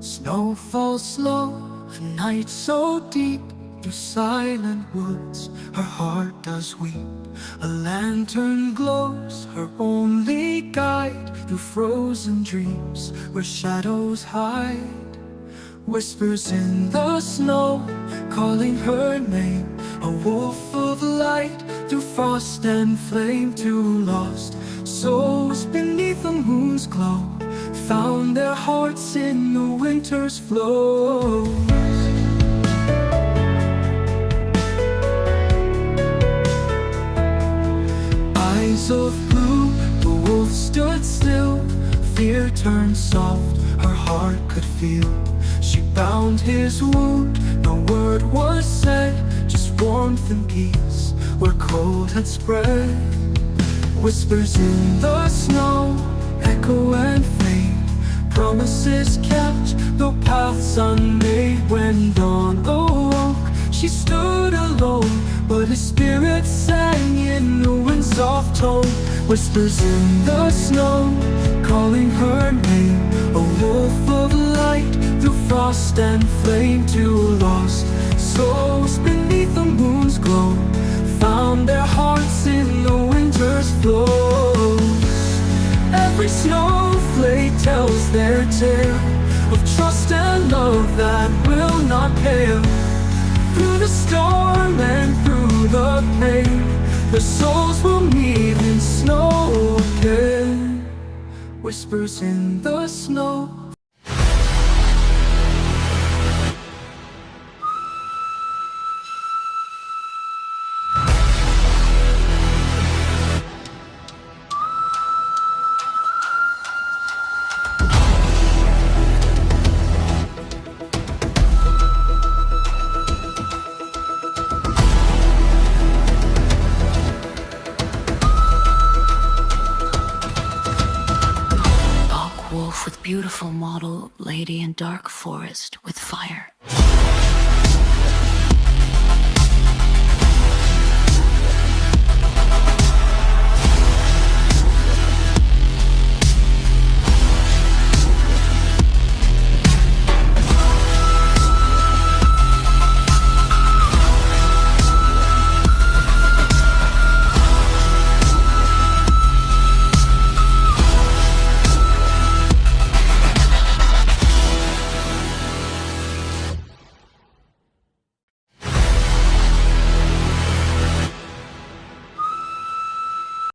Snow falls slow, a night so deep. Through silent woods, her heart does weep. A lantern glows, her only guide. Through frozen dreams, where shadows hide. Whispers in the snow, calling her name. A wolf of light, through frost and flame. Two lost souls beneath the moon's glow found their hearts in the winter's flows. Eyes of blue, the wolf stood still. Fear turned soft, her heart could feel. She bound his wound, no word was said. Just warmth and peace, where cold had spread. Whispers in the snow, echo and fade. Promises kept, though paths unmade. When dawn awoke, she stood alone, but his spirit sang in the wind's soft tone. Whispers in the snow, calling her name. A wolf of light, through frost and flame. Two lost souls beneath the moon's glow found their hearts in the winter's flows. Every snowflake tells their tale of trust and love that will not pale. Through the storm and through the pain, their souls will meet in snow again. Whispers in the snow. Wolf with beautiful model, lady in dark forest with fire.